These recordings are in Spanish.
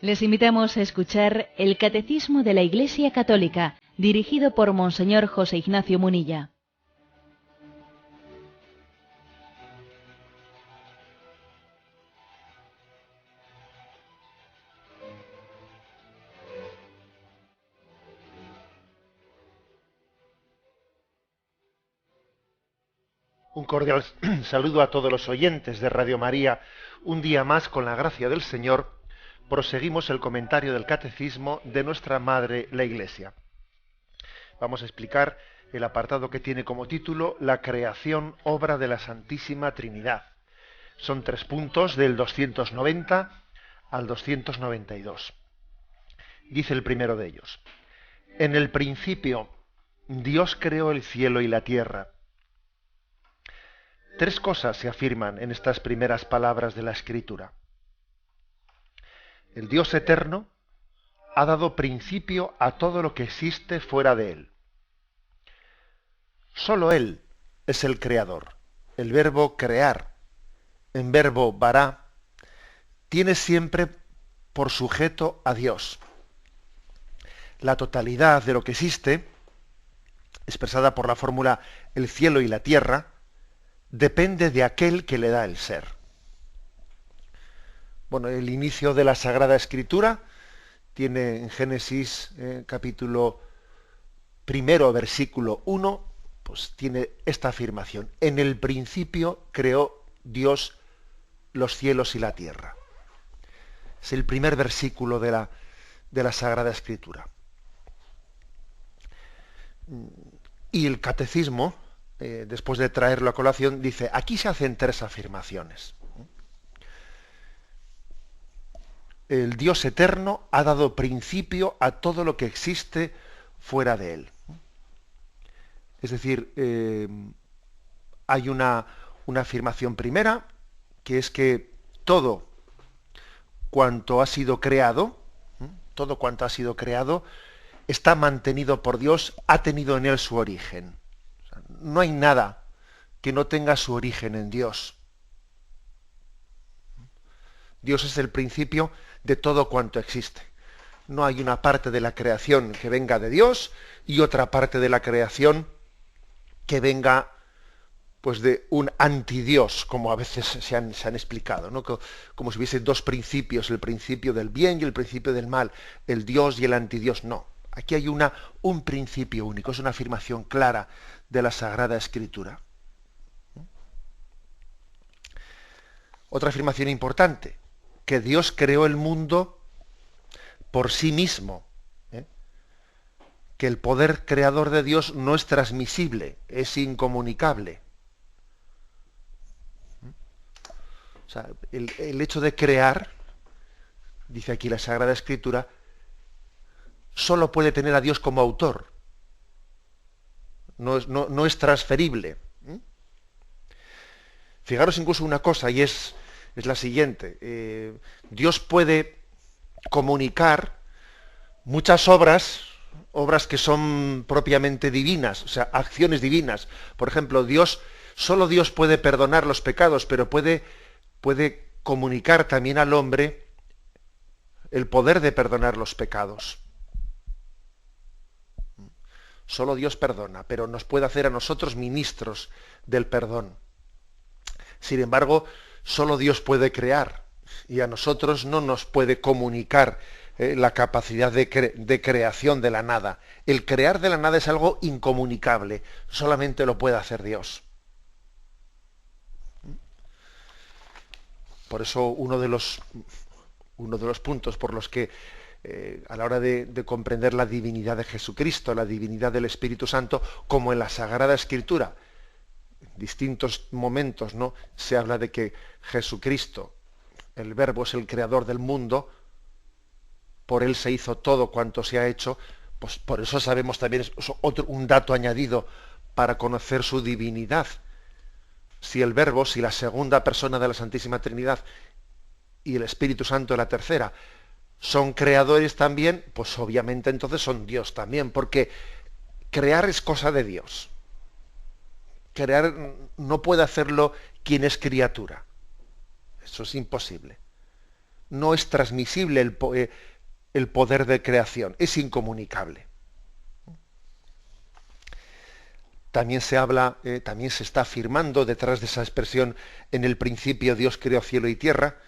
Les invitamos a escuchar el Catecismo de la Iglesia Católica, dirigido por Monseñor José Ignacio Munilla. Un cordial saludo a todos los oyentes de Radio María. Un día más, con la gracia del Señor, proseguimos el comentario del Catecismo de nuestra Madre, la Iglesia. Vamos a explicar el apartado que tiene como título La creación, obra de la Santísima Trinidad. Son 3 puntos, del 290 al 292. Dice el primero de ellos: En el principio, Dios creó el cielo y la tierra. 3 cosas se afirman en estas primeras palabras de la Escritura. El Dios eterno ha dado principio a todo lo que existe fuera de Él. Solo Él es el creador. El verbo crear, en verbo bara, tiene siempre por sujeto a Dios. La totalidad de lo que existe, expresada por la fórmula el cielo y la tierra, depende de aquel que le da el ser. Bueno, el inicio de la Sagrada Escritura tiene en Génesis capítulo 1, versículo 1, pues tiene esta afirmación: en el principio creó Dios los cielos y la tierra. Es el primer versículo de la Sagrada Escritura. Y el Catecismo, después de traerlo a colación, dice: aquí se hacen 3 afirmaciones. El Dios eterno ha dado principio a todo lo que existe fuera de Él. Es decir, hay una afirmación primera, que es que todo cuanto ha sido creado, está mantenido por Dios, ha tenido en Él su origen. No hay nada que no tenga su origen en Dios. Dios es el principio de todo cuanto existe. No hay una parte de la creación que venga de Dios y otra parte de la creación que venga pues de un antidios, como a veces se han explicado, ¿no? Como si hubiese 2 principios, el principio del bien y el principio del mal, el Dios y el antidios. No. Aquí hay un principio único, es una afirmación clara de la Sagrada Escritura. Otra afirmación importante: que Dios creó el mundo por sí mismo, que el poder creador de Dios no es transmisible, es incomunicable. O sea, el hecho de crear, dice aquí la Sagrada Escritura, solo puede tener a Dios como autor. No es transferible. Fijaros incluso una cosa, y es la siguiente. Dios puede comunicar muchas obras que son propiamente divinas, o sea, acciones divinas. Por ejemplo, solo Dios puede perdonar los pecados, pero puede comunicar también al hombre el poder de perdonar los pecados. Solo Dios perdona, pero nos puede hacer a nosotros ministros del perdón. Sin embargo, solo Dios puede crear, y a nosotros no nos puede comunicar la capacidad de creación de la nada. El crear de la nada es algo incomunicable, solamente lo puede hacer Dios. Por eso uno de los puntos por los que a la hora de comprender la divinidad de Jesucristo, la divinidad del Espíritu Santo, como en la Sagrada Escritura, en distintos momentos, ¿no?, se habla de que Jesucristo, el Verbo, es el creador del mundo, por Él se hizo todo cuanto se ha hecho, pues por eso sabemos también, es un dato añadido para conocer su divinidad. Si el Verbo, si la segunda persona de la Santísima Trinidad y el Espíritu Santo, la tercera, son creadores también, pues obviamente entonces son Dios también, porque crear es cosa de Dios. Crear no puede hacerlo quien es criatura. Eso es imposible. no es transmisible el poder de creación, es incomunicable. También se habla, también se está afirmando detrás de esa expresión, en el principio Dios creó cielo y tierra,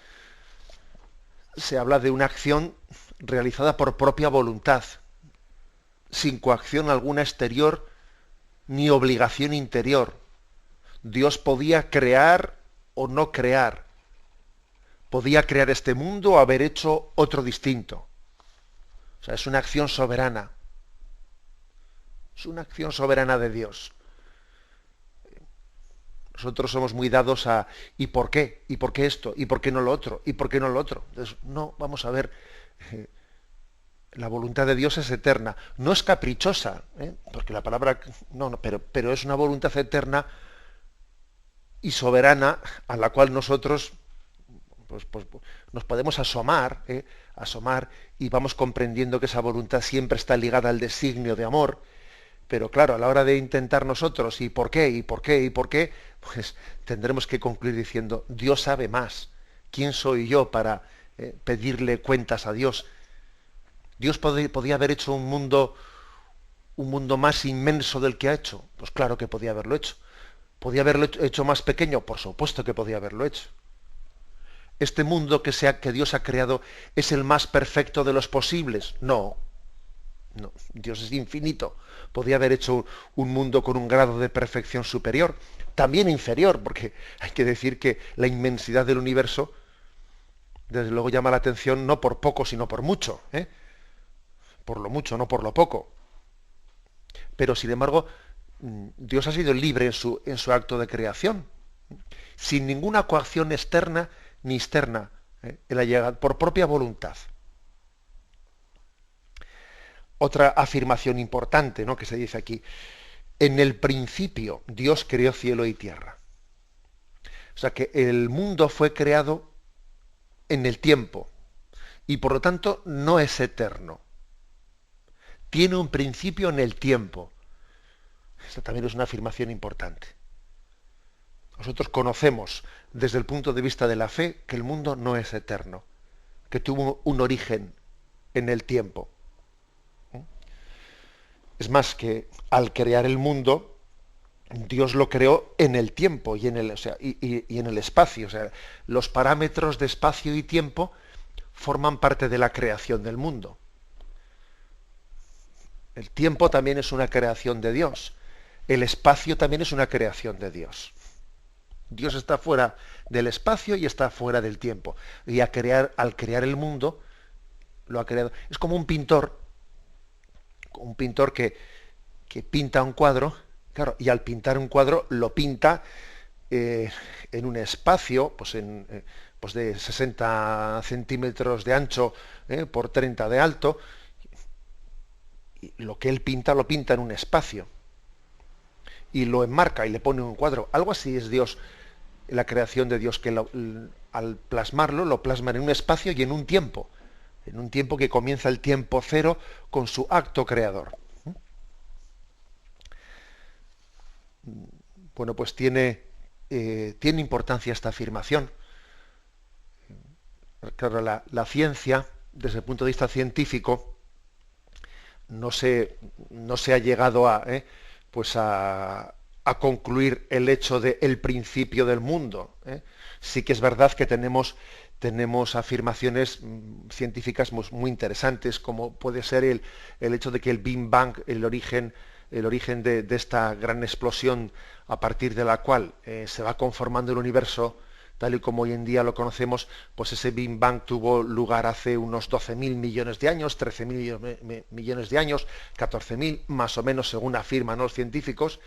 se habla de una acción realizada por propia voluntad, sin coacción alguna exterior ni obligación interior. Dios podía crear o no crear, podía crear este mundo o haber hecho otro distinto. O sea, es una acción soberana. Es una acción soberana de Dios. Nosotros somos muy dados a ¿y por qué? ¿Y por qué esto? ¿Y por qué no lo otro? ¿Y por qué no lo otro? Entonces, no, vamos a ver, la voluntad de Dios es eterna. No es caprichosa, porque la palabra, pero es una voluntad eterna y soberana a la cual nosotros pues, nos podemos asomar y vamos comprendiendo que esa voluntad siempre está ligada al designio de amor. Pero claro, a la hora de intentar nosotros, ¿y por qué? ¿Y por qué? ¿Y por qué? Pues tendremos que concluir diciendo, Dios sabe más. ¿Quién soy yo para pedirle cuentas a Dios? Dios podía haber hecho un mundo más inmenso del que ha hecho. Pues claro que podía haberlo hecho. ¿Podía haberlo hecho más pequeño? Por supuesto que podía haberlo hecho. ¿Este mundo que Dios ha creado es el más perfecto de los posibles? No. No, Dios es infinito. Podía haber hecho un mundo con un grado de perfección superior, también inferior, porque hay que decir que la inmensidad del universo, desde luego, llama la atención no por poco, sino por mucho. Por lo mucho, no por lo poco. Pero, sin embargo, Dios ha sido libre en su acto de creación, sin ninguna coacción externa ni externa, Él ha llegado por propia voluntad. Otra afirmación importante, ¿no?, que se dice aquí: en el principio Dios creó cielo y tierra. O sea que el mundo fue creado en el tiempo y por lo tanto no es eterno. Tiene un principio en el tiempo. Esta también es una afirmación importante. Nosotros conocemos desde el punto de vista de la fe que el mundo no es eterno, que tuvo un origen en el tiempo. Es más, que al crear el mundo, Dios lo creó en el tiempo y en el espacio. O sea, los parámetros de espacio y tiempo forman parte de la creación del mundo. El tiempo también es una creación de Dios. El espacio también es una creación de Dios. Dios está fuera del espacio y está fuera del tiempo. Y al crear el mundo, lo ha creado. Es como un pintor que pinta un cuadro, claro, y al pintar un cuadro lo pinta en un espacio pues de 60 centímetros de ancho por 30 de alto. Y lo que él pinta lo pinta en un espacio y lo enmarca y le pone un cuadro. Algo así es Dios, la creación de Dios, que al plasmarlo lo plasman en un espacio y en un tiempo que comienza el tiempo cero con su acto creador. Bueno, pues tiene importancia esta afirmación. Claro, la ciencia, desde el punto de vista científico, no se ha llegado a concluir el hecho del principio del mundo. Sí que es verdad que tenemos afirmaciones científicas muy interesantes, como puede ser el hecho de que el Big Bang, el origen de esta gran explosión a partir de la cual se va conformando el universo, tal y como hoy en día lo conocemos, pues ese Big Bang tuvo lugar hace unos 12.000 millones de años, 13.000 millones de años, 14.000, más o menos, según afirman los científicos.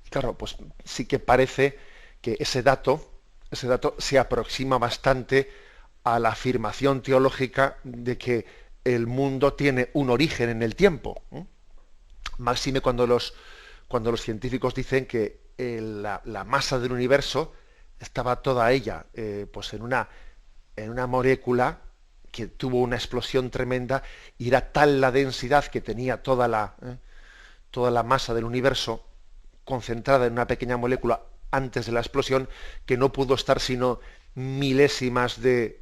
Y claro, pues sí que parece que ese dato se aproxima bastante a la afirmación teológica de que el mundo tiene un origen en el tiempo. Máxime cuando los científicos dicen que la masa del universo estaba toda ella pues en una molécula que tuvo una explosión tremenda, y era tal la densidad que tenía toda la masa del universo concentrada en una pequeña molécula antes de la explosión, que no pudo estar sino milésimas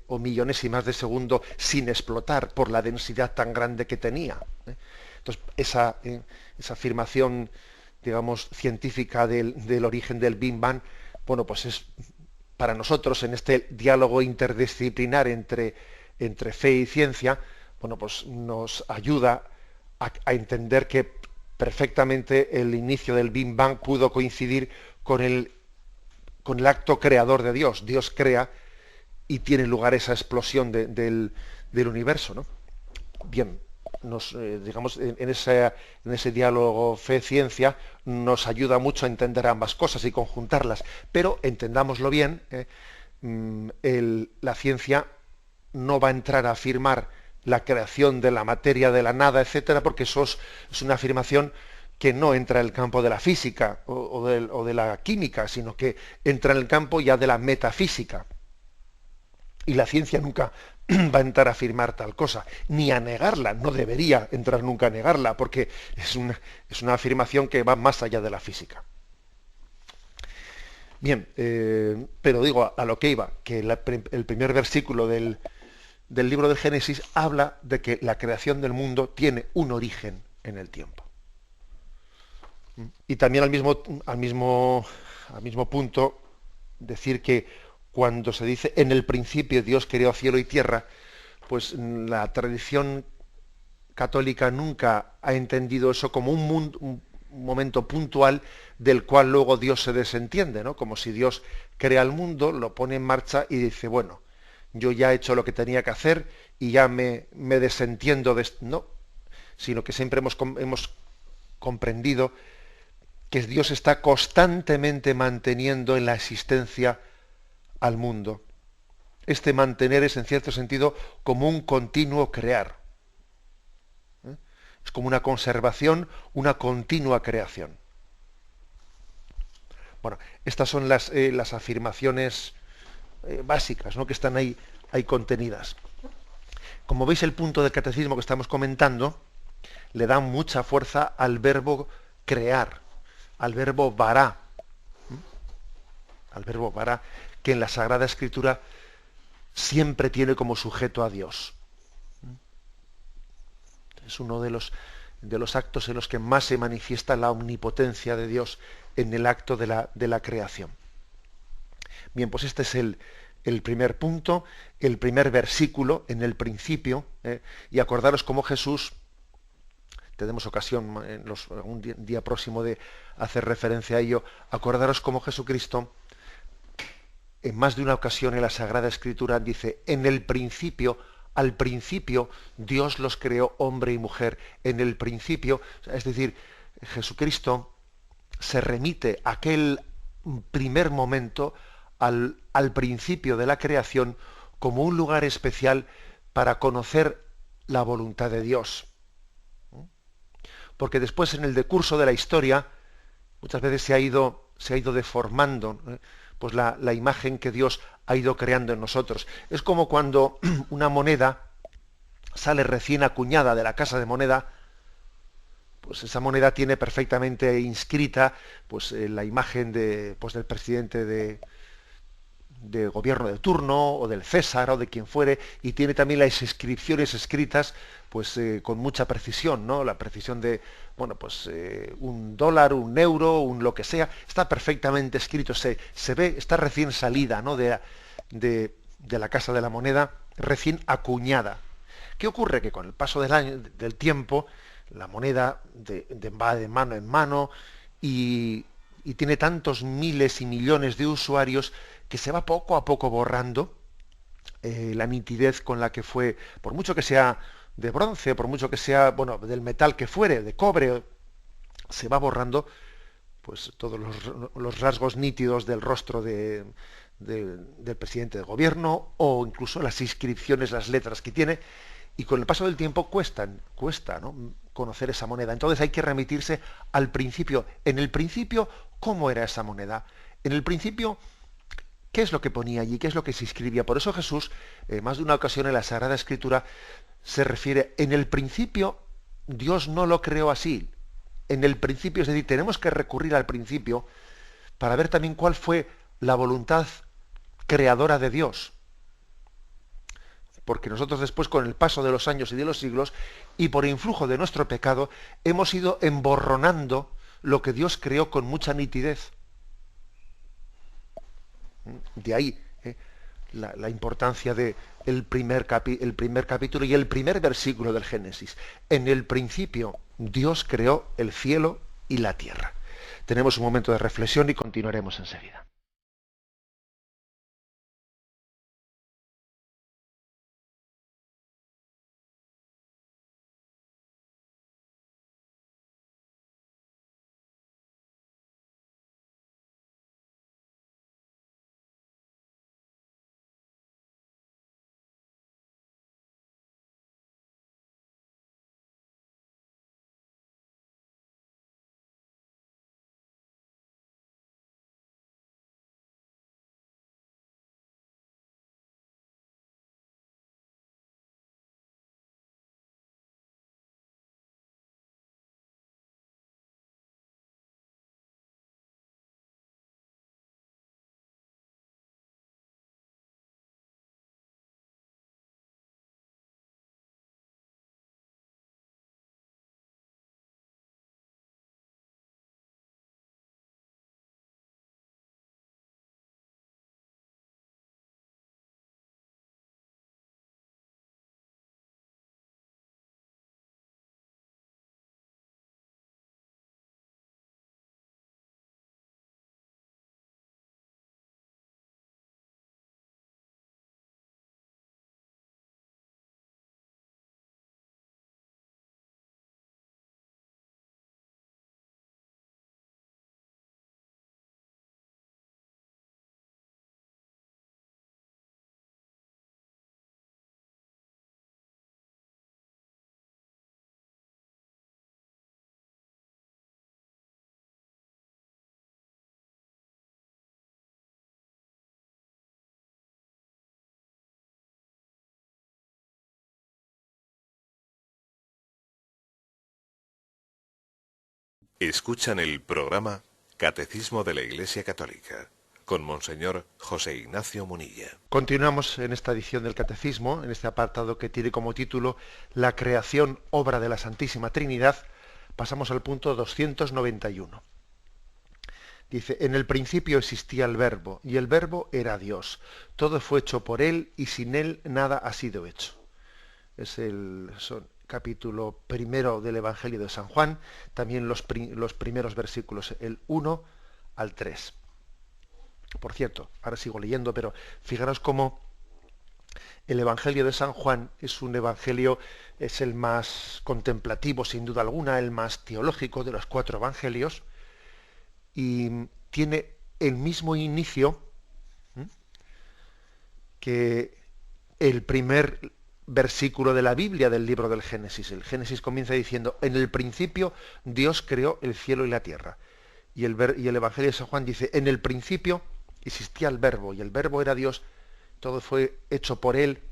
o millonésimas de segundo sin explotar por la densidad tan grande que tenía. Entonces, esa afirmación, digamos, científica del origen del Big Bang, bueno, pues es para nosotros en este diálogo interdisciplinar entre fe y ciencia, bueno, pues nos ayuda a entender que perfectamente el inicio del Big Bang pudo coincidir con el acto creador de Dios. Dios crea y tiene lugar esa explosión del universo, ¿no? Bien, digamos, en ese diálogo fe-ciencia nos ayuda mucho a entender ambas cosas y conjuntarlas, pero entendámoslo bien, la ciencia no va a entrar a afirmar la creación de la materia de la nada, etcétera, porque eso es una afirmación que no entra en el campo de la física o de la química, sino que entra en el campo ya de la metafísica. Y la ciencia nunca va a entrar a afirmar tal cosa, ni a negarla, no debería entrar nunca a negarla, porque es una afirmación que va más allá de la física. Bien, pero digo, a lo que iba, que el primer versículo del libro de Génesis habla de que la creación del mundo tiene un origen en el tiempo. Y también al mismo punto decir que cuando se dice en el principio Dios creó cielo y tierra, pues la tradición católica nunca ha entendido eso como un momento puntual del cual luego Dios se desentiende, ¿no? Como si Dios crea el mundo, lo pone en marcha y dice, bueno, yo ya he hecho lo que tenía que hacer y ya me desentiendo de esto. No, sino que siempre hemos comprendido que Dios está constantemente manteniendo en la existencia al mundo. Este mantener es, en cierto sentido, como un continuo crear. Es como una conservación, una continua creación. Bueno, estas son las afirmaciones básicas, ¿no?, que están ahí contenidas. Como veis, el punto del catecismo que estamos comentando le da mucha fuerza al verbo crear, al verbo vará, que en la Sagrada Escritura siempre tiene como sujeto a Dios. Es uno de los actos en los que más se manifiesta la omnipotencia de Dios, en el acto de la creación. Bien, pues este es el primer punto, el primer versículo, en el principio, y acordaros cómo Jesús, tenemos ocasión un día próximo de hacer referencia a ello, acordaros cómo Jesucristo, en más de una ocasión en la Sagrada Escritura, dice, en el principio, al principio, Dios los creó hombre y mujer. En el principio, es decir, Jesucristo se remite a aquel primer momento, al principio de la creación, como un lugar especial para conocer la voluntad de Dios. Porque después, en el decurso de la historia, muchas veces se ha ido deformando, pues la imagen que Dios ha ido creando en nosotros. Es como cuando una moneda sale recién acuñada de la casa de moneda, pues esa moneda tiene perfectamente inscrita pues la imagen del presidente de gobierno de turno, o del César, o de quien fuere, y tiene también las inscripciones escritas pues con mucha precisión, ¿no? La precisión de, bueno, pues $1, €1, un lo que sea, está perfectamente escrito, se ve, está recién salida, ¿no?, de la casa de la moneda, recién acuñada. ¿Qué ocurre? Que con el paso del tiempo, la moneda va de mano en mano y tiene tantos miles y millones de usuarios que se va poco a poco borrando la nitidez con la que fue, por mucho que sea de bronce, por mucho que sea, bueno, del metal que fuere, de cobre, se va borrando pues todos los rasgos nítidos del rostro del presidente de gobierno, o incluso las inscripciones, las letras que tiene, y con el paso del tiempo cuesta, ¿no?, conocer esa moneda. Entonces hay que remitirse al principio. En el principio, ¿cómo era esa moneda? En el principio, ¿qué es lo que ponía allí? ¿Qué es lo que se escribía? Por eso Jesús, más de una ocasión en la Sagrada Escritura, se refiere, en el principio Dios no lo creó así. En el principio, es decir, tenemos que recurrir al principio para ver también cuál fue la voluntad creadora de Dios. Porque nosotros después, con el paso de los años y de los siglos, y por influjo de nuestro pecado, hemos ido emborronando lo que Dios creó con mucha nitidez. De ahí la importancia de el primer capítulo y el primer versículo del Génesis. En el principio Dios creó el cielo y la tierra. Tenemos un momento de reflexión y continuaremos enseguida. Escuchan el programa Catecismo de la Iglesia Católica con Monseñor José Ignacio Munilla. Continuamos en esta edición del Catecismo, en este apartado que tiene como título La creación, obra de la Santísima Trinidad. Pasamos al punto 291. Dice, en el principio existía el Verbo, y el Verbo era Dios. Todo fue hecho por Él, y sin Él nada ha sido hecho. Es el capítulo primero del Evangelio de San Juan, también los primeros versículos, el 1 al 3. Por cierto, ahora sigo leyendo, pero fijaros cómo el Evangelio de San Juan es un evangelio, es el más contemplativo, sin duda alguna, el más teológico de los 4 evangelios, y tiene el mismo inicio que el primer versículo de la Biblia del libro del Génesis. El Génesis comienza diciendo, en el principio Dios creó el cielo y la tierra. Y el Evangelio de San Juan dice, en el principio existía el Verbo, y el Verbo era Dios, todo fue hecho por Él.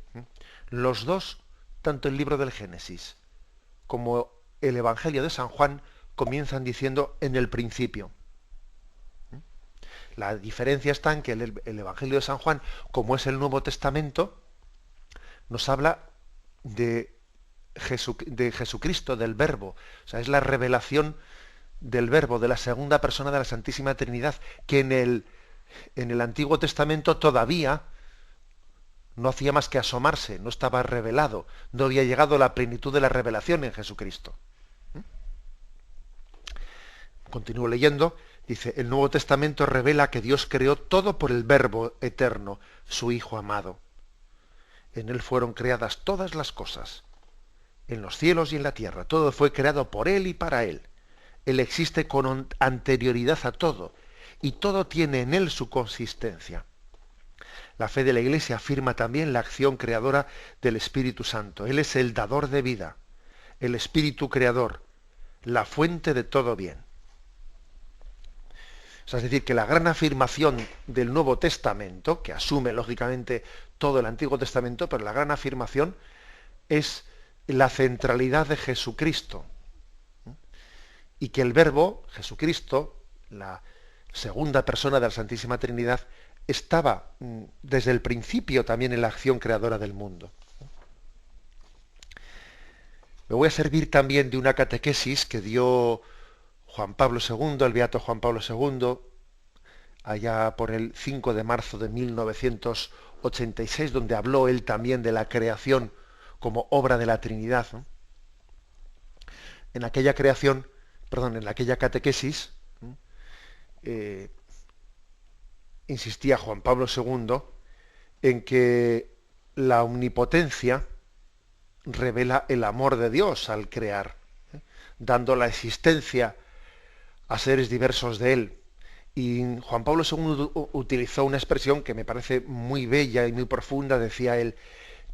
Los dos, tanto el libro del Génesis como el Evangelio de San Juan, comienzan diciendo, en el principio. La diferencia está en que el Evangelio de San Juan, como es el Nuevo Testamento, nos habla de Jesucristo, del Verbo. O sea, es la revelación del Verbo, de la segunda persona de la Santísima Trinidad, que en el Antiguo Testamento todavía no hacía más que asomarse, no estaba revelado, no había llegado a la plenitud de la revelación en Jesucristo. Continúo leyendo. Dice, el Nuevo Testamento revela que Dios creó todo por el Verbo eterno, su Hijo amado. En Él fueron creadas todas las cosas, en los cielos y en la tierra. Todo fue creado por Él y para Él. Él existe con anterioridad a todo, y todo tiene en Él su consistencia. La fe de la Iglesia afirma también la acción creadora del Espíritu Santo. Él es el dador de vida, el Espíritu creador, la fuente de todo bien. O sea, es decir, que la gran afirmación del Nuevo Testamento, que asume lógicamente todo el Antiguo Testamento, pero la gran afirmación es la centralidad de Jesucristo. Y que el Verbo, Jesucristo, la segunda persona de la Santísima Trinidad, estaba desde el principio también en la acción creadora del mundo. Me voy a servir también de una catequesis que dio Juan Pablo II, el beato Juan Pablo II, allá por el 5 de marzo de 1986, donde habló él también de la creación como obra de la Trinidad, ¿no? En aquella catequesis, insistía Juan Pablo II en que la omnipotencia revela el amor de Dios al crear, dando la existencia a seres diversos de él. Y Juan Pablo II utilizó una expresión que me parece muy bella y muy profunda. Decía él: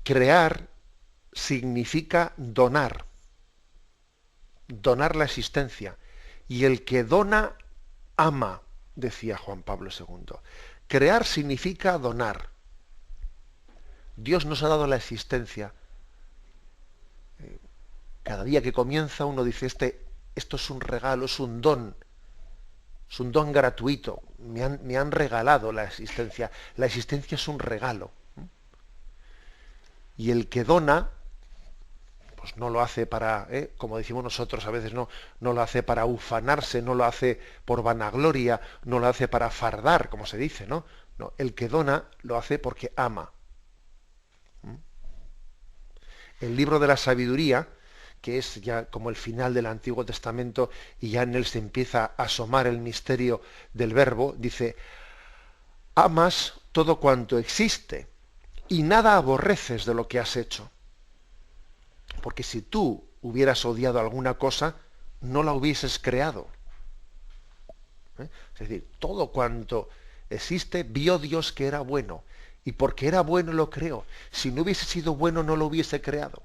crear significa donar la existencia, y el que dona ama, decía Juan Pablo II. Crear significa donar. Dios nos ha dado la existencia. Cada día que comienza uno dice, esto es un regalo, es un don gratuito, me han regalado la existencia es un regalo. Y el que dona, pues no lo hace para, como decimos nosotros a veces, no lo hace para ufanarse, no lo hace por vanagloria, no lo hace para fardar, como se dice, ¿no? No, el que dona lo hace porque ama. El libro de la sabiduría, que es ya como el final del Antiguo Testamento, y ya en él se empieza a asomar el misterio del Verbo, dice: amas todo cuanto existe y nada aborreces de lo que has hecho. Porque si tú hubieras odiado alguna cosa, no la hubieses creado. Es decir, todo cuanto existe, vio Dios que era bueno, y porque era bueno lo creó. Si no hubiese sido bueno, no lo hubiese creado.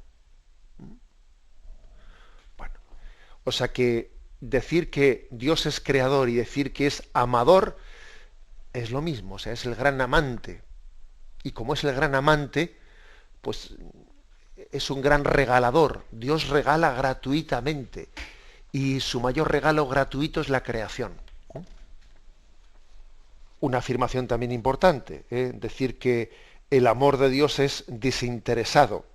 O sea que decir que Dios es creador y decir que es amador es lo mismo, o sea, es el gran amante. Y como es el gran amante, pues es un gran regalador. Dios regala gratuitamente y su mayor regalo gratuito es la creación. Una afirmación también importante, decir que el amor de Dios es desinteresado.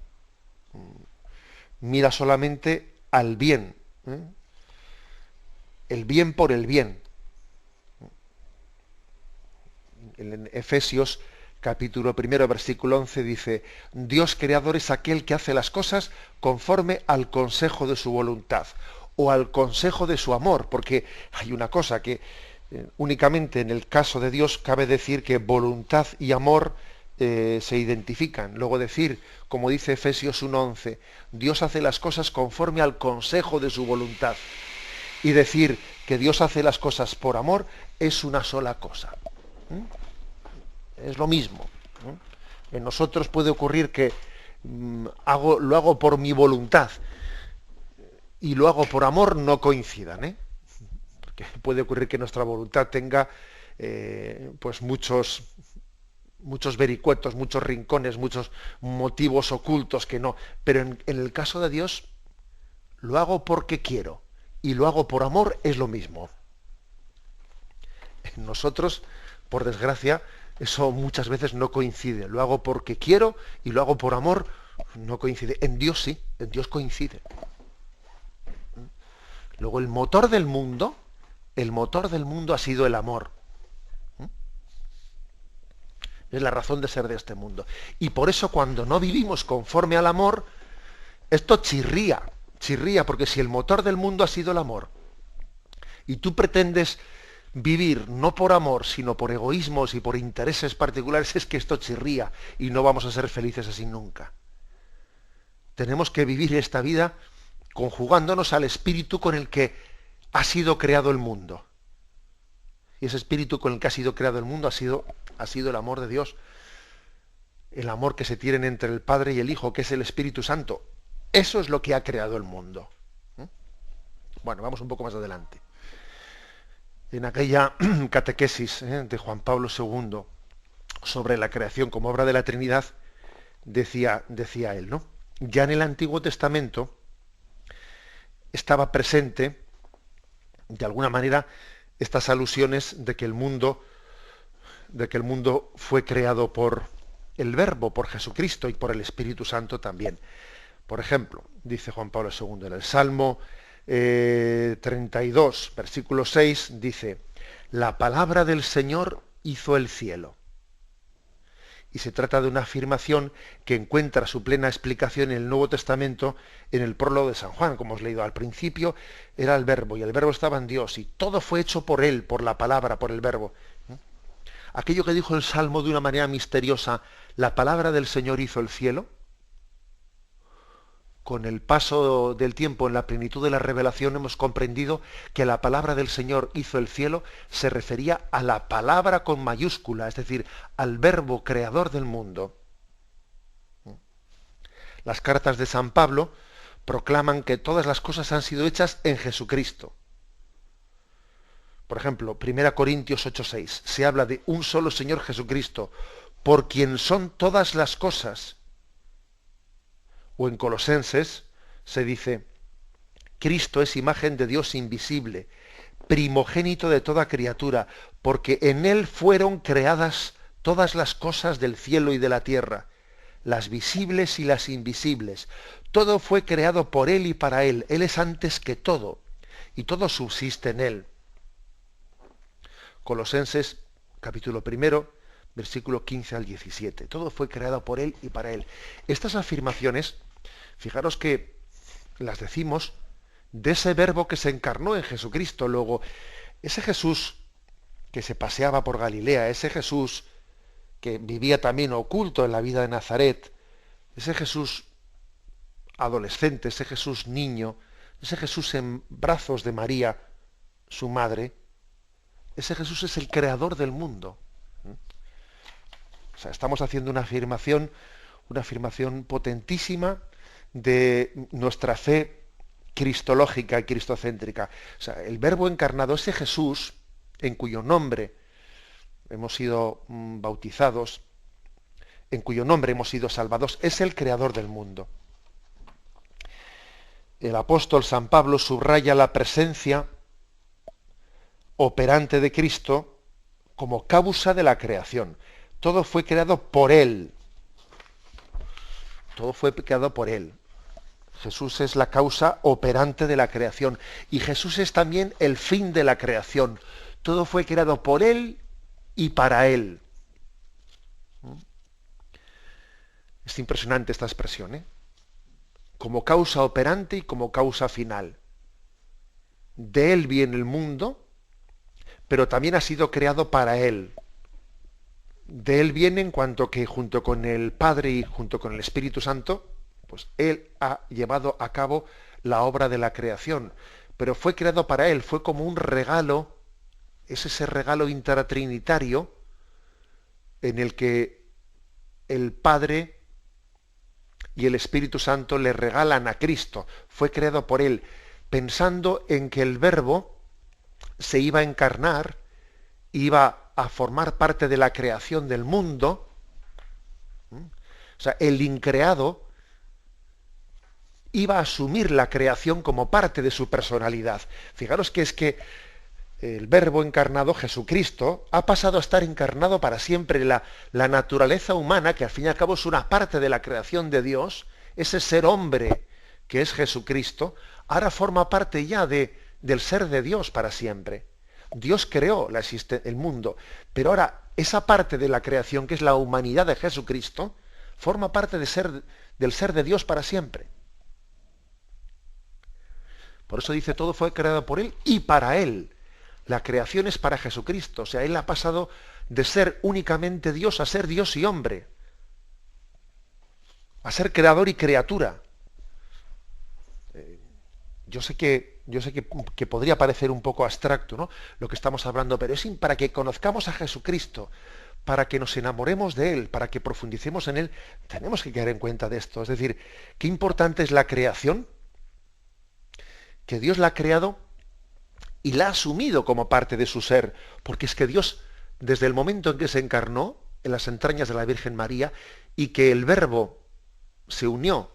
Mira solamente al bien. El bien por el bien. En Efesios capítulo 1, versículo 11 dice: Dios creador es aquel que hace las cosas conforme al consejo de su voluntad o al consejo de su amor, porque hay una cosa que únicamente en el caso de Dios cabe decir que voluntad y amor se identifican. Luego decir, como dice Efesios 1:11, Dios hace las cosas conforme al consejo de su voluntad. Y decir que Dios hace las cosas por amor es una sola cosa. Es lo mismo. En nosotros puede ocurrir que lo hago por mi voluntad y lo hago por amor, no coincidan. Porque puede ocurrir que nuestra voluntad tenga pues muchos vericuetos, muchos rincones, muchos motivos ocultos que no. Pero en el caso de Dios, lo hago porque quiero y lo hago por amor, es lo mismo. En nosotros, por desgracia, eso muchas veces no coincide. Lo hago porque quiero y lo hago por amor, no coincide. En Dios sí, en Dios coincide. Luego el motor del mundo ha sido el amor. Es la razón de ser de este mundo. Y por eso cuando no vivimos conforme al amor, esto chirría, porque si el motor del mundo ha sido el amor, y tú pretendes vivir no por amor, sino por egoísmos y por intereses particulares, es que esto chirría y no vamos a ser felices así nunca. Tenemos que vivir esta vida conjugándonos al espíritu con el que ha sido creado el mundo. Y ese espíritu con el que ha sido creado el mundo ha sido el amor de Dios, el amor que se tienen entre el Padre y el Hijo, que es el Espíritu Santo. Eso es lo que ha creado el mundo. Bueno, vamos un poco más adelante. En aquella catequesis de Juan Pablo II sobre la creación como obra de la Trinidad, decía él, ¿no? Ya en el Antiguo Testamento estaba presente, de alguna manera, estas alusiones de que el mundo de que el mundo fue creado por el Verbo, por Jesucristo y por el Espíritu Santo también. Por ejemplo, dice Juan Pablo II en el Salmo 32, versículo 6, dice: la palabra del Señor hizo el cielo. Y se trata de una afirmación que encuentra su plena explicación en el Nuevo Testamento, en el prólogo de San Juan, como hemos leído. Al principio era el Verbo, y el Verbo estaba en Dios, y todo fue hecho por Él, por la palabra, por el Verbo. Aquello que dijo el Salmo de una manera misteriosa: la palabra del Señor hizo el cielo. Con el paso del tiempo, en la plenitud de la revelación, hemos comprendido que la palabra del Señor hizo el cielo se refería a la palabra con mayúscula, es decir, al Verbo creador del mundo. Las cartas de San Pablo proclaman que todas las cosas han sido hechas en Jesucristo. Por ejemplo, 1 Corintios 8:6, se habla de un solo Señor Jesucristo, por quien son todas las cosas. O en Colosenses se dice: Cristo es imagen de Dios invisible, primogénito de toda criatura, porque en Él fueron creadas todas las cosas del cielo y de la tierra, las visibles y las invisibles. Todo fue creado por Él y para Él. Él es antes que todo, y todo subsiste en Él. Colosenses, capítulo 1, versículo 15 al 17. Todo fue creado por Él y para Él. Estas afirmaciones, fijaros que las decimos de ese Verbo que se encarnó en Jesucristo. Luego, ese Jesús que se paseaba por Galilea, ese Jesús que vivía también oculto en la vida de Nazaret, ese Jesús adolescente, ese Jesús niño, ese Jesús en brazos de María, su madre, ese Jesús es el creador del mundo. O sea, estamos haciendo una afirmación potentísima de nuestra fe cristológica y cristocéntrica. O sea, el Verbo encarnado, ese Jesús en cuyo nombre hemos sido bautizados, en cuyo nombre hemos sido salvados, es el creador del mundo. El apóstol San Pablo subraya la presencia operante de Cristo como causa de la creación. Todo fue creado por Él. Todo fue creado por Él. Jesús es la causa operante de la creación. Y Jesús es también el fin de la creación. Todo fue creado por Él y para Él. Es impresionante esta expresión, ¿eh? Como causa operante y como causa final. De Él viene el mundo, pero también ha sido creado para Él. De Él viene en cuanto que junto con el Padre y junto con el Espíritu Santo, pues Él ha llevado a cabo la obra de la creación. Pero fue creado para Él, fue como un regalo, es ese regalo intratrinitario en el que el Padre y el Espíritu Santo le regalan a Cristo. Fue creado por Él, pensando en que el Verbo se iba a encarnar, iba a formar parte de la creación del mundo. O sea, el increado iba a asumir la creación como parte de su personalidad. Fijaros que es que el Verbo encarnado, Jesucristo, ha pasado a estar encarnado para siempre. La naturaleza humana, que al fin y al cabo es una parte de la creación de Dios, ese ser hombre que es Jesucristo, ahora forma parte ya del ser de Dios para siempre. Dios creó el mundo, pero ahora esa parte de la creación, que es la humanidad de Jesucristo, forma parte del ser de Dios para siempre. Por eso dice, todo fue creado por Él y para Él. La creación es para Jesucristo. O sea, Él ha pasado de ser únicamente Dios a ser Dios y hombre. A ser creador y criatura. Yo sé que podría parecer un poco abstracto, ¿no?, lo que estamos hablando, pero es para que conozcamos a Jesucristo, para que nos enamoremos de Él, para que profundicemos en Él, tenemos que caer en cuenta de esto. Es decir, qué importante es la creación, que Dios la ha creado y la ha asumido como parte de su ser, porque es que Dios, desde el momento en que se encarnó en las entrañas de la Virgen María y que el Verbo se unió,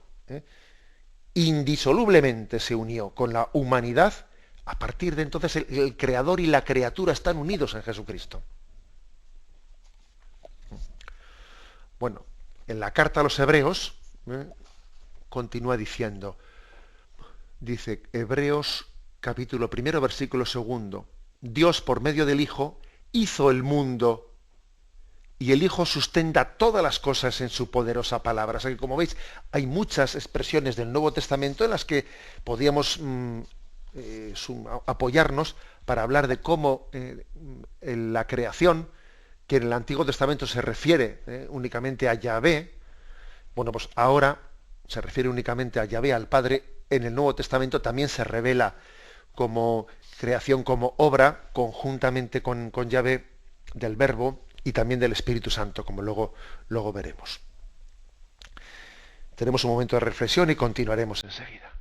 indisolublemente se unió con la humanidad, a partir de entonces el Creador y la criatura están unidos en Jesucristo. Bueno, en la carta a los Hebreos continúa diciendo, dice Hebreos capítulo 1, versículo 2, Dios por medio del Hijo hizo el mundo y el Hijo sustenta todas las cosas en su poderosa palabra. O sea que, como veis, hay muchas expresiones del Nuevo Testamento en las que podíamos apoyarnos para hablar de cómo en la creación, que en el Antiguo Testamento se refiere únicamente a Yahvé, bueno, pues ahora se refiere únicamente a Yahvé, al Padre. En el Nuevo Testamento también se revela como creación, como obra, conjuntamente con Yahvé, del Verbo y también del Espíritu Santo, como luego veremos. Tenemos un momento de reflexión y continuaremos enseguida.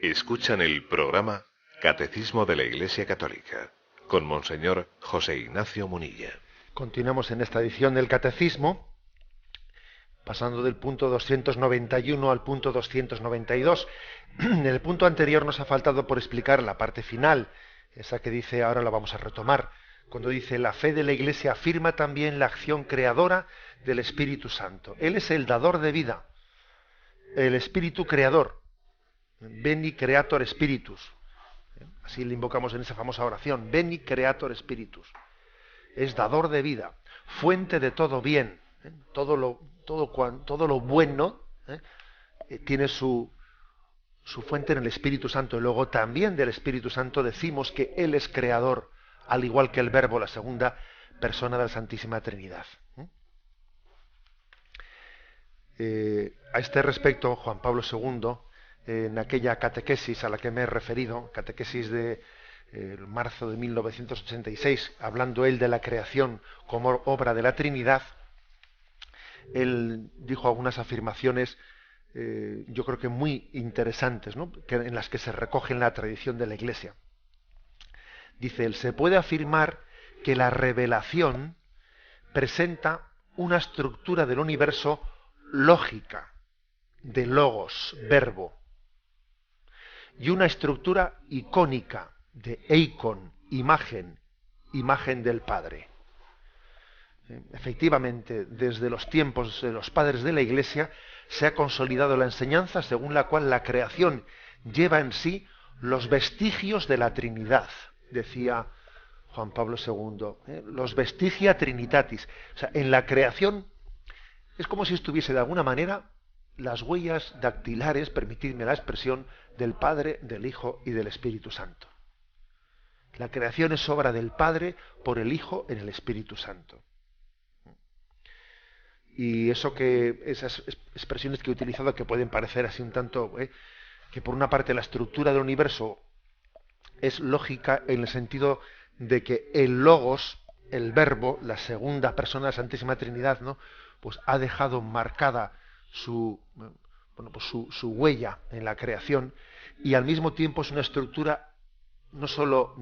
Escuchan el programa Catecismo de la Iglesia Católica con Monseñor José Ignacio Munilla. Continuamos en esta edición del Catecismo, pasando del punto 291 al punto 292. En el punto anterior nos ha faltado por explicar la parte final, esa que dice, ahora la vamos a retomar, cuando dice, la fe de la Iglesia afirma también la acción creadora del Espíritu Santo. Él es el dador de vida, el Espíritu creador. Veni creator spiritus. Así le invocamos en esa famosa oración. Veni creator spiritus. Es dador de vida, fuente de todo bien. Todo lo bueno tiene su fuente en el Espíritu Santo. Y luego también del Espíritu Santo decimos que Él es creador, al igual que el Verbo, la segunda persona de la Santísima Trinidad. A este respecto, Juan Pablo II, en aquella catequesis a la que me he referido, catequesis de marzo de 1986, hablando él de la creación como obra de la Trinidad, él dijo algunas afirmaciones, yo creo que muy interesantes, ¿no? En las que se recoge en la tradición de la Iglesia. Dice él, se puede afirmar que la revelación presenta una estructura del universo lógica, de logos, verbo, y una estructura icónica de eikon, imagen del Padre. Efectivamente, desde los tiempos de los padres de la Iglesia se ha consolidado la enseñanza según la cual la creación lleva en sí los vestigios de la Trinidad, decía Juan Pablo II, los vestigia Trinitatis. O sea, en la creación es como si estuviese de alguna manera las huellas dactilares, permitidme la expresión, del Padre, del Hijo y del Espíritu Santo. La creación es obra del Padre por el Hijo en el Espíritu Santo. Y esas expresiones que he utilizado, que pueden parecer así un tanto, que por una parte la estructura del universo es lógica en el sentido de que el Logos, el Verbo, la segunda persona de la Santísima Trinidad, ¿no? Pues ha dejado marcada su huella en la creación, y al mismo tiempo es una estructura no solo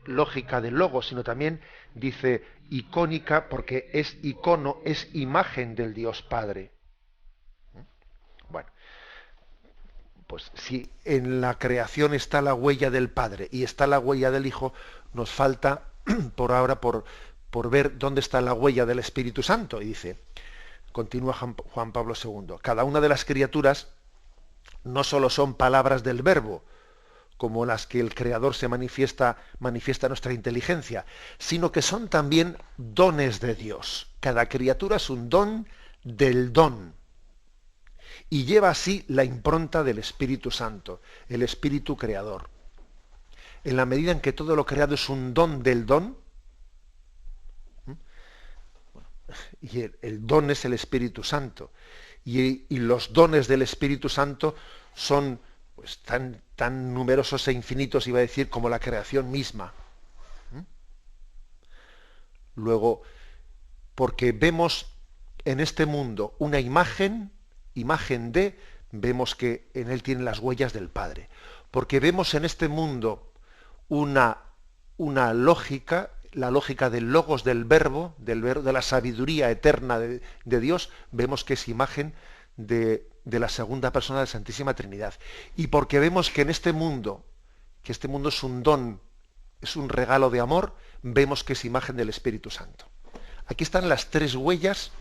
lógica del Logos, sino también, dice, icónica, porque es icono, es imagen del Dios Padre. Bueno, pues si en la creación está la huella del Padre y está la huella del Hijo, nos falta por ahora por ver dónde está la huella del Espíritu Santo. Y dice, continúa Juan Pablo II, cada una de las criaturas no solo son palabras del Verbo, como las que el Creador manifiesta a nuestra inteligencia, sino que son también dones de Dios. Cada criatura es un don del don, y lleva así la impronta del Espíritu Santo, el Espíritu Creador. En la medida en que todo lo creado es un don del don, y el don es el Espíritu Santo, y los dones del Espíritu Santo son pues tan numerosos e infinitos, iba a decir, como la creación misma. Luego, porque vemos en este mundo una imagen vemos que en él tiene las huellas del Padre. Porque vemos en este mundo una lógica, la lógica del Logos, del Verbo, de la sabiduría eterna de Dios, vemos que es imagen de la segunda persona de la Santísima Trinidad. Y porque vemos que en este mundo, es un don, es un regalo de amor, vemos que es imagen del Espíritu Santo. Aquí están las tres huellas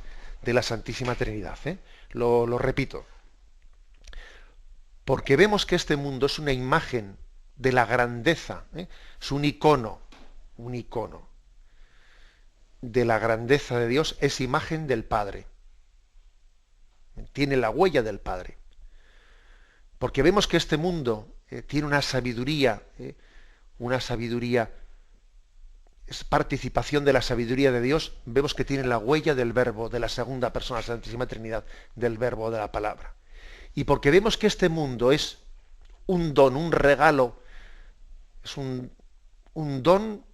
de la Santísima Trinidad. Lo repito. Porque vemos que este mundo es una imagen de la grandeza, es un icono de la grandeza de Dios, es imagen del Padre. Tiene la huella del Padre. Porque vemos que este mundo tiene una sabiduría, es participación de la sabiduría de Dios, vemos que tiene la huella del Verbo, de la segunda persona de la Santísima Trinidad, del Verbo, de la palabra. Y porque vemos que este mundo es un don, un regalo, es un don,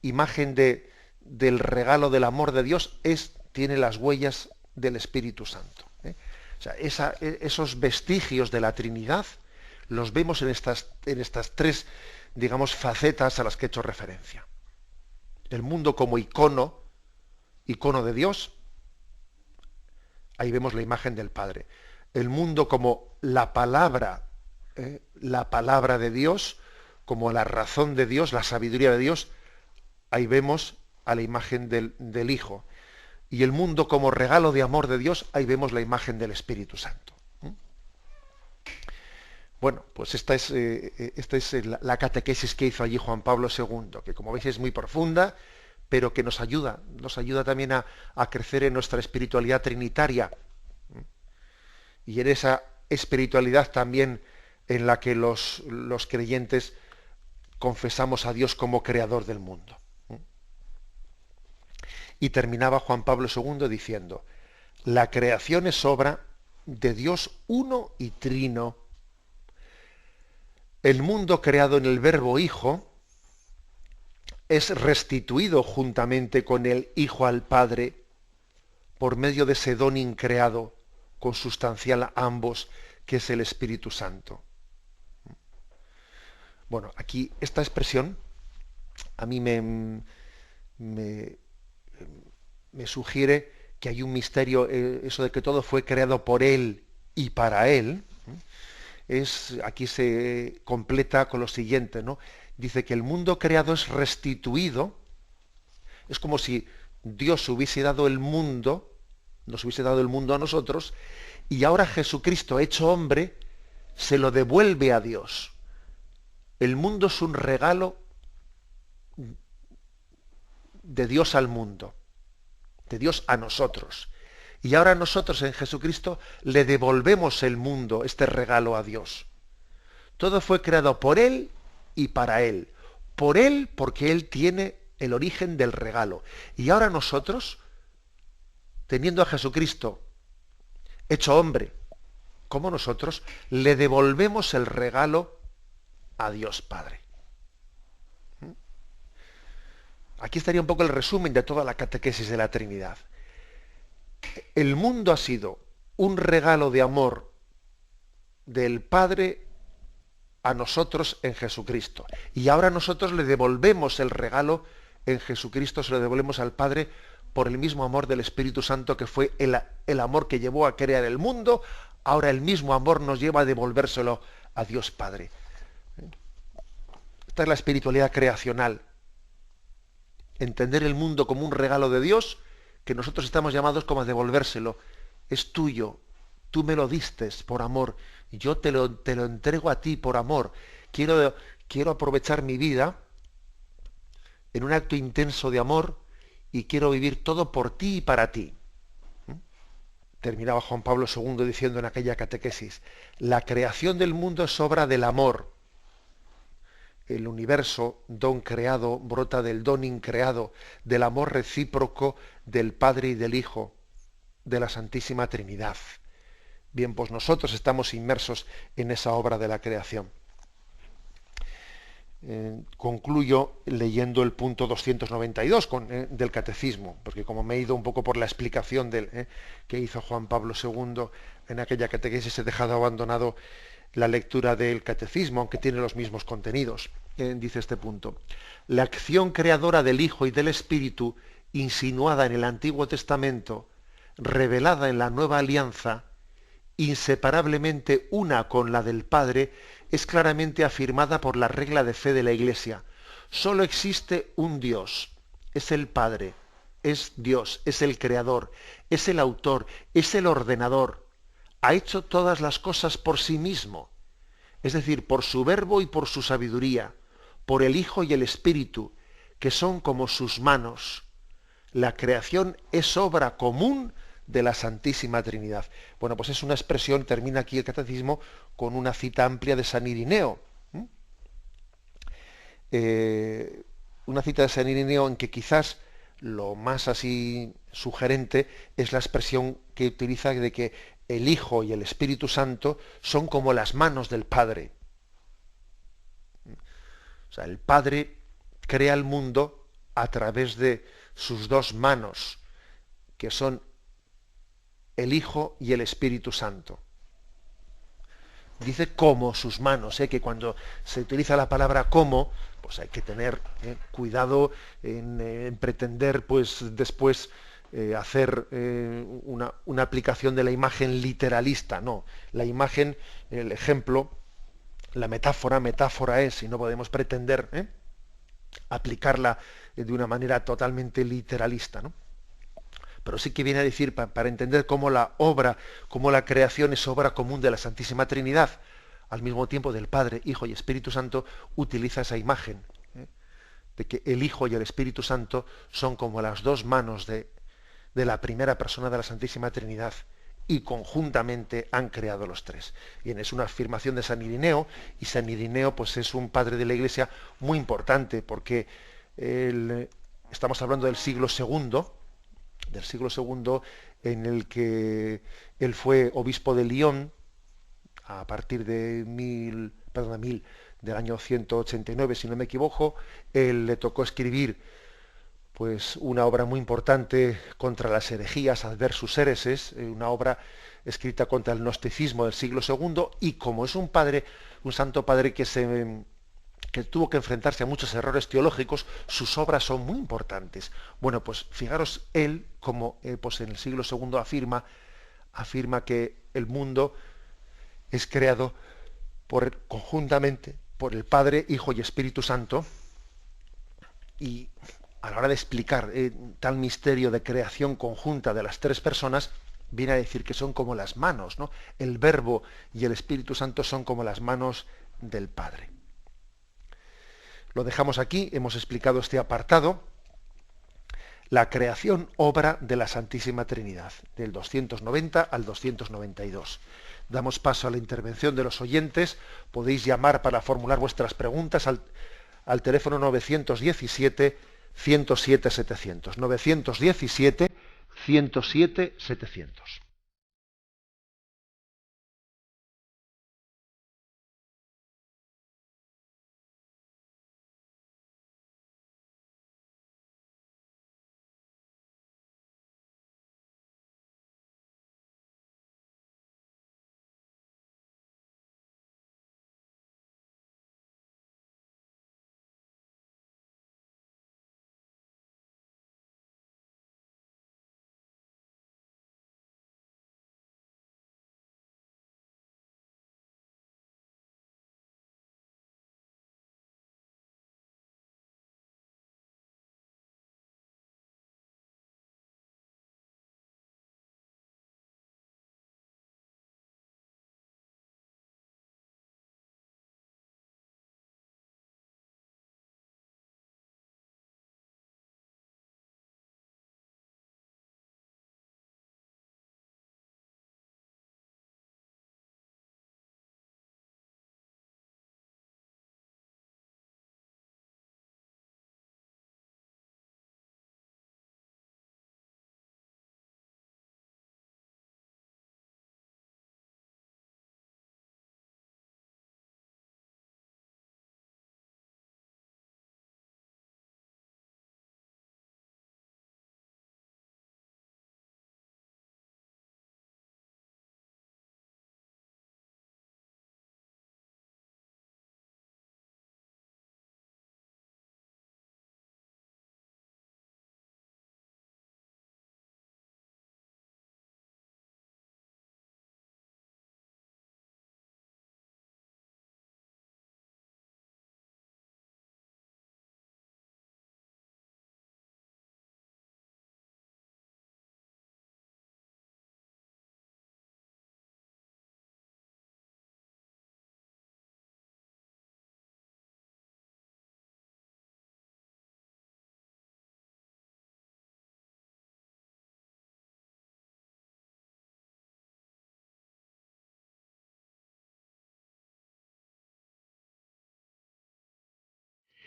imagen del regalo del amor de Dios, tiene las huellas del Espíritu Santo. O sea, esos vestigios de la Trinidad los vemos en estas tres, digamos, facetas a las que he hecho referencia. El mundo como icono de Dios, ahí vemos la imagen del Padre. El mundo como la palabra de Dios, como la razón de Dios, la sabiduría de Dios, ahí vemos a la imagen del Hijo. Y el mundo como regalo de amor de Dios, ahí vemos la imagen del Espíritu Santo. Bueno, pues esta es la catequesis que hizo allí Juan Pablo II, que como veis es muy profunda, pero que nos ayuda también a crecer en nuestra espiritualidad trinitaria. Y en esa espiritualidad también en la que los creyentes confesamos a Dios como creador del mundo. Y terminaba Juan Pablo II diciendo, la creación es obra de Dios uno y trino. El mundo creado en el Verbo Hijo es restituido juntamente con el Hijo al Padre por medio de ese don increado, consustancial a ambos, que es el Espíritu Santo. Bueno, aquí esta expresión a mí me sugiere que hay un misterio, eso de que todo fue creado por Él y para Él. Aquí se completa con lo siguiente, ¿no? Dice que el mundo creado es restituido, es como si Dios hubiese dado el mundo, nos hubiese dado el mundo a nosotros, y ahora Jesucristo, hecho hombre, se lo devuelve a Dios. El mundo es un regalo de Dios al mundo, de Dios a nosotros. Y ahora nosotros en Jesucristo le devolvemos el mundo, este regalo a Dios. Todo fue creado por Él y para Él. Por Él, porque Él tiene el origen del regalo. Y ahora nosotros, teniendo a Jesucristo hecho hombre, como nosotros, le devolvemos el regalo a Dios Padre. Aquí estaría un poco el resumen de toda la catequesis de la Trinidad. El mundo ha sido un regalo de amor del Padre a nosotros en Jesucristo. Y ahora nosotros le devolvemos el regalo en Jesucristo, se lo devolvemos al Padre por el mismo amor del Espíritu Santo, que fue el amor que llevó a crear el mundo. Ahora el mismo amor nos lleva a devolvérselo a Dios Padre. Esta es la espiritualidad creacional. Entender el mundo como un regalo de Dios, que nosotros estamos llamados como a devolvérselo. Es tuyo, tú me lo distes por amor, yo te lo entrego a ti por amor. Quiero aprovechar mi vida en un acto intenso de amor y quiero vivir todo por ti y para ti. Terminaba Juan Pablo II diciendo en aquella catequesis: la creación del mundo es obra del amor. El universo, don creado, brota del don increado, del amor recíproco del Padre y del Hijo, de la Santísima Trinidad. Bien, pues nosotros estamos inmersos en esa obra de la creación. Concluyo leyendo el punto 292 del Catecismo, porque como me he ido un poco por la explicación que hizo Juan Pablo II en aquella catequesis, he dejado abandonado la lectura del Catecismo, aunque tiene los mismos contenidos. Dice este punto: la acción creadora del Hijo y del Espíritu, insinuada en el Antiguo Testamento, revelada en la Nueva Alianza, inseparablemente una con la del Padre, es claramente afirmada por la regla de fe de la Iglesia. Solo existe un Dios, es el Padre, es Dios, es el Creador, es el Autor, es el Ordenador. Ha hecho todas las cosas por sí mismo, es decir, por su verbo y por su sabiduría, por el Hijo y el Espíritu, que son como sus manos. La creación es obra común de la Santísima Trinidad. Bueno, pues es una expresión, termina aquí el Catecismo con una cita amplia de San Irineo. Una cita de San Irineo en que quizás lo más así sugerente es la expresión que utiliza de que el Hijo y el Espíritu Santo son como las manos del Padre. O sea, el Padre crea el mundo a través de sus dos manos, que son el Hijo y el Espíritu Santo. Dice como sus manos, que cuando se utiliza la palabra como, pues hay que tener cuidado en pretender pues después hacer una aplicación de la imagen literalista. No, la imagen, el ejemplo, la metáfora es, y no podemos pretender aplicarla de una manera totalmente literalista, ¿no? Pero sí que viene a decir, para entender cómo la obra, cómo la creación es obra común de la Santísima Trinidad, al mismo tiempo del Padre, Hijo y Espíritu Santo, utiliza esa imagen de que el Hijo y el Espíritu Santo son como las dos manos de la primera persona de la Santísima Trinidad, y conjuntamente han creado los tres. Bien, es una afirmación de San Irineo, y San Irineo pues es un padre de la Iglesia muy importante, porque estamos hablando del siglo II, en el que él fue obispo de Lyon a partir de del año 189, si no me equivoco. Él le tocó escribir pues una obra muy importante contra las herejías, Adversus Hereses, una obra escrita contra el gnosticismo del siglo II, y como es un santo padre que tuvo que enfrentarse a muchos errores teológicos, sus obras son muy importantes. Bueno, pues fijaros él como pues en el siglo II afirma que el mundo es creado conjuntamente por el Padre, Hijo y Espíritu Santo, y a la hora de explicar tal misterio de creación conjunta de las tres personas, viene a decir que son como las manos, ¿no? El Verbo y el Espíritu Santo son como las manos del Padre. Lo dejamos aquí, hemos explicado este apartado, la creación, obra de la Santísima Trinidad, del 290 al 292. Damos paso a la intervención de los oyentes. Podéis llamar para formular vuestras preguntas al teléfono 917-107-700. 917-107-700.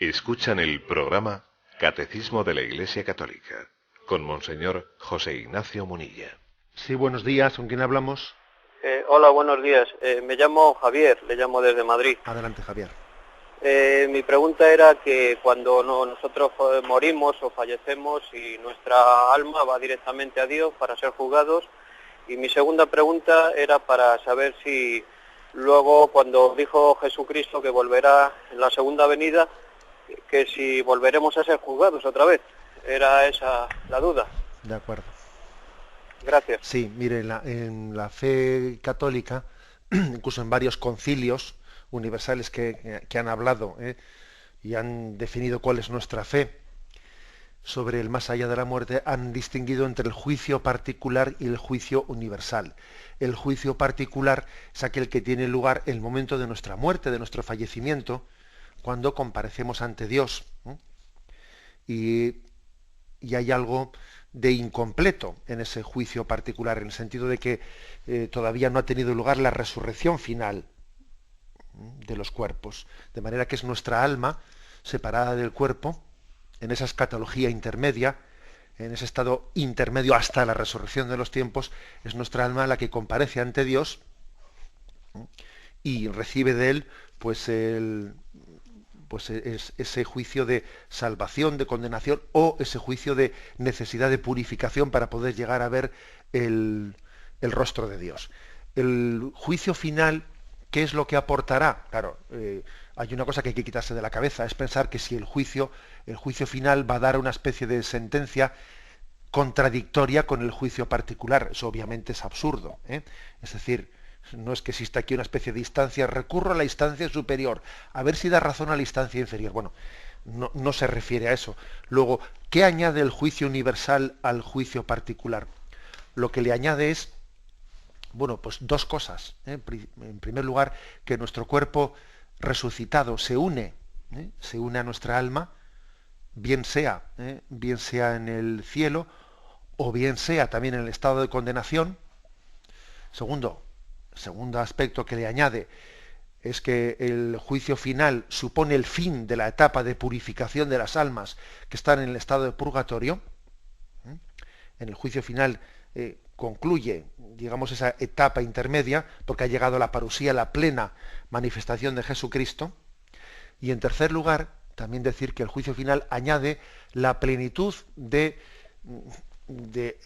Escuchan el programa Catecismo de la Iglesia Católica con Monseñor José Ignacio Munilla. Sí, buenos días. ¿Con quién hablamos? Hola, buenos días. Me llamo Javier, le llamo desde Madrid. Adelante, Javier. Mi pregunta era que cuando nosotros morimos o fallecemos y nuestra alma va directamente a Dios para ser juzgados, y mi segunda pregunta era para saber si luego, cuando dijo Jesucristo que volverá en la segunda venida, que si volveremos a ser juzgados otra vez. Era esa la duda. De acuerdo. Gracias. Sí, mire, en la fe católica, incluso en varios concilios universales que han hablado y han definido cuál es nuestra fe sobre el más allá de la muerte, han distinguido entre el juicio particular y el juicio universal. El juicio particular es aquel que tiene lugar en el momento de nuestra muerte, de nuestro fallecimiento, cuando comparecemos ante Dios. Y hay algo de incompleto en ese juicio particular, en el sentido de que todavía no ha tenido lugar la resurrección final de los cuerpos, de manera que es nuestra alma separada del cuerpo, en esa escatología intermedia, en ese estado intermedio hasta la resurrección de los tiempos, es nuestra alma la que comparece ante Dios y recibe de él ese juicio de salvación, de condenación, o ese juicio de necesidad de purificación para poder llegar a ver el rostro de Dios. El juicio final, ¿qué es lo que aportará? Claro, hay una cosa que hay que quitarse de la cabeza, es pensar que si el juicio final va a dar una especie de sentencia contradictoria con el juicio particular. Eso obviamente es absurdo, Es decir, no es que exista aquí una especie de instancia, recurro a la instancia superior, a ver si da razón a la instancia inferior. Bueno, no se refiere a eso. Luego, ¿qué añade el juicio universal al juicio particular? Lo que le añade es, pues dos cosas. En primer lugar, que nuestro cuerpo resucitado se une a nuestra alma, bien sea en el cielo o bien sea también en el estado de condenación. Segundo aspecto que le añade es que el juicio final supone el fin de la etapa de purificación de las almas que están en el estado de purgatorio. En el juicio final concluye, digamos, esa etapa intermedia, porque ha llegado la parusía, la plena manifestación de Jesucristo. Y en tercer lugar, también decir que el juicio final añade la plenitud de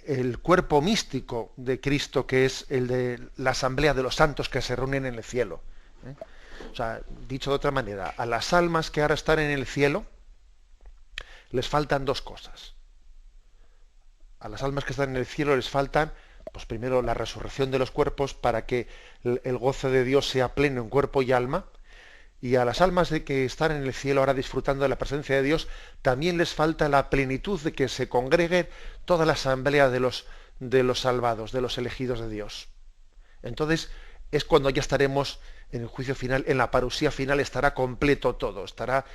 el cuerpo místico de Cristo, que es el de la asamblea de los santos que se reúnen en el cielo. O sea, dicho de otra manera, a las almas que ahora están en el cielo les faltan dos cosas. A las almas que están en el cielo les faltan, primero, la resurrección de los cuerpos para que el gozo de Dios sea pleno en cuerpo y alma. Y a las almas de que están en el cielo ahora disfrutando de la presencia de Dios, también les falta la plenitud de que se congregue toda la asamblea de los salvados, de los elegidos de Dios. Entonces es cuando ya estaremos en el juicio final, en la parusía final estará completo todo, estará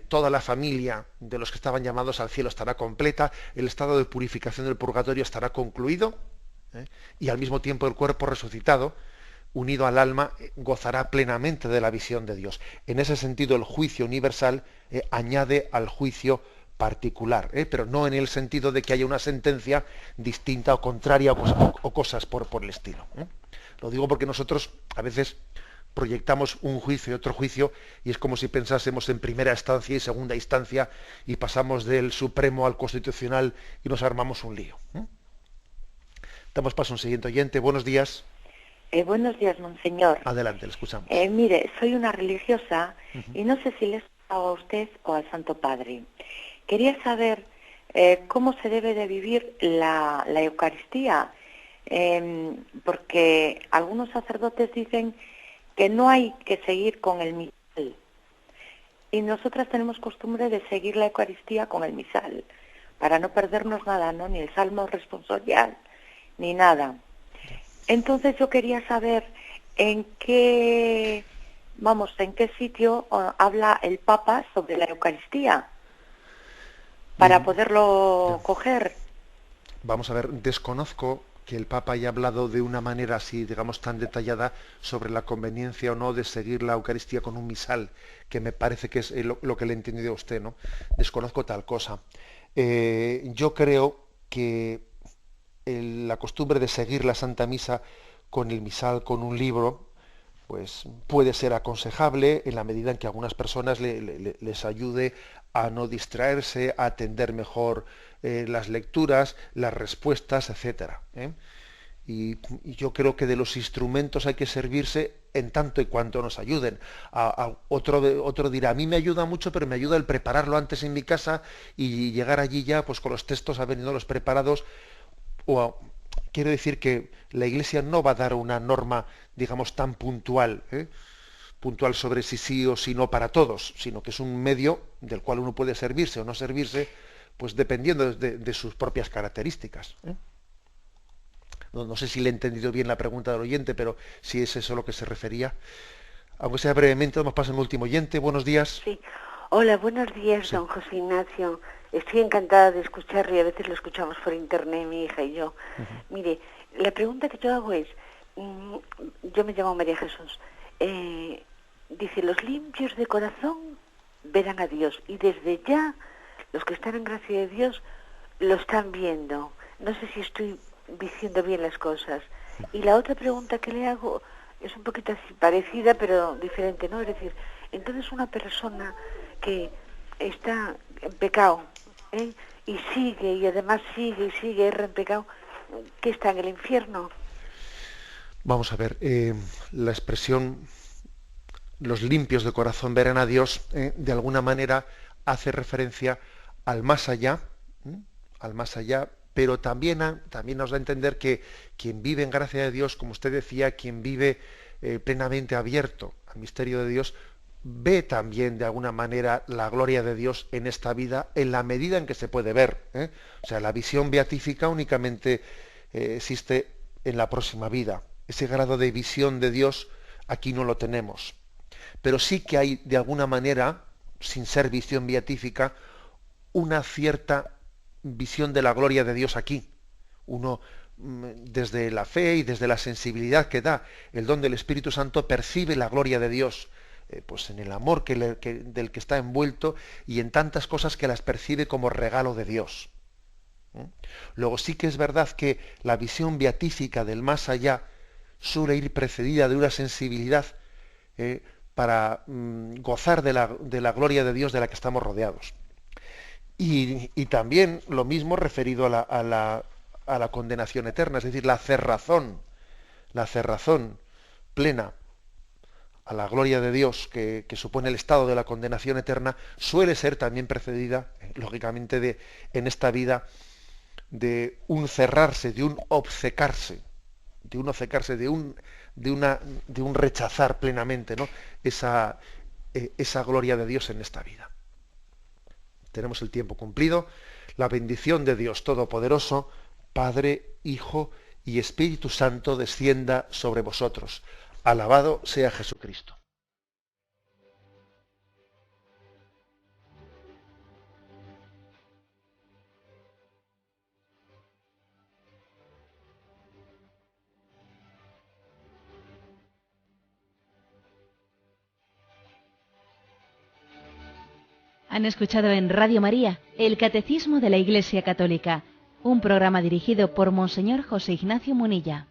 toda la familia de los que estaban llamados al cielo estará completa, el estado de purificación del purgatorio estará concluido, y al mismo tiempo el cuerpo resucitado, unido al alma, gozará plenamente de la visión de Dios. En ese sentido, el juicio universal añade al juicio particular, pero no en el sentido de que haya una sentencia distinta o contraria o cosas por el estilo. Lo digo porque nosotros a veces proyectamos un juicio y otro juicio, y es como si pensásemos en primera instancia y segunda instancia, y pasamos del Supremo al Constitucional y nos armamos un lío. Damos paso a un siguiente oyente. Buenos días. Buenos días, monseñor. Adelante, le escuchamos. Mire, soy una religiosa y no sé si le he escuchado a usted o al Santo Padre. Quería saber cómo se debe de vivir la Eucaristía, porque algunos sacerdotes dicen que no hay que seguir con el misal. Y nosotras tenemos costumbre de seguir la Eucaristía con el misal, para no perdernos nada, ¿no? Ni el salmo responsorial, ni nada. Entonces yo quería saber en qué sitio habla el Papa sobre la Eucaristía, para poderlo coger. Vamos a ver, desconozco que el Papa haya hablado de una manera así, digamos, tan detallada sobre la conveniencia o no de seguir la Eucaristía con un misal, que me parece que es lo que le he entendido a usted, ¿no? Desconozco tal cosa. Yo creo que la costumbre de seguir la Santa Misa con el misal, con un libro, pues puede ser aconsejable en la medida en que a algunas personas les ayude a no distraerse, a atender mejor las lecturas, las respuestas, etcétera, ¿eh? Y yo creo que de los instrumentos hay que servirse en tanto y cuanto nos ayuden. Otro dirá, a mí me ayuda mucho, pero me ayuda el prepararlo antes en mi casa y llegar allí ya pues con los textos los preparados. Quiero decir que la Iglesia no va a dar una norma, digamos, tan puntual, puntual sobre si sí o si no para todos, sino que es un medio del cual uno puede servirse o no servirse, pues dependiendo de sus propias características, ¿eh? No sé si le he entendido bien la pregunta del oyente, pero si es eso a lo que se refería. Aunque sea brevemente, vamos a pasar a un último oyente. Buenos días. Sí. Hola, buenos días, Sí. don José Ignacio. Estoy encantada de escucharlo y a veces lo escuchamos por internet, mi hija y yo. Mire, la pregunta que yo hago es, yo me llamo María Jesús, dice, los limpios de corazón verán a Dios y desde ya los que están en gracia de Dios lo están viendo. No sé si estoy diciendo bien las cosas. Y la otra pregunta que le hago es un poquito así parecida pero diferente, ¿no? Es decir, entonces una persona que está en pecado, ¿eh? Y sigue, y además sigue y sigue, erra en pecado, ¿qué está en el infierno? Vamos a ver, la expresión los limpios de corazón verán a Dios, de alguna manera hace referencia al más allá, pero también nos da a entender que quien vive en gracia de Dios, como usted decía, quien vive plenamente abierto al misterio de Dios, ve también de alguna manera la gloria de Dios en esta vida en la medida en que se puede ver, ¿eh? O sea, la visión beatífica únicamente existe en la próxima vida. Ese grado de visión de Dios aquí no lo tenemos. Pero sí que hay de alguna manera, sin ser visión beatífica, una cierta visión de la gloria de Dios aquí. Uno, desde la fe y desde la sensibilidad que da el don del Espíritu Santo, percibe la gloria de Dios, pues en el amor del que está envuelto y en tantas cosas que las percibe como regalo de Dios. Luego sí que es verdad que la visión beatífica del más allá suele ir precedida de una sensibilidad para gozar de la gloria de Dios de la que estamos rodeados. Y también lo mismo referido a la condenación eterna, es decir, la cerrazón plena a la gloria de Dios que supone el estado de la condenación eterna, suele ser también precedida, lógicamente, en esta vida, de un cerrarse, de un obcecarse, de un rechazar plenamente, ¿no? esa gloria de Dios en esta vida. Tenemos el tiempo cumplido. La bendición de Dios Todopoderoso, Padre, Hijo y Espíritu Santo, descienda sobre vosotros. Alabado sea Jesucristo. Han escuchado en Radio María el Catecismo de la Iglesia Católica, un programa dirigido por Monseñor José Ignacio Munilla.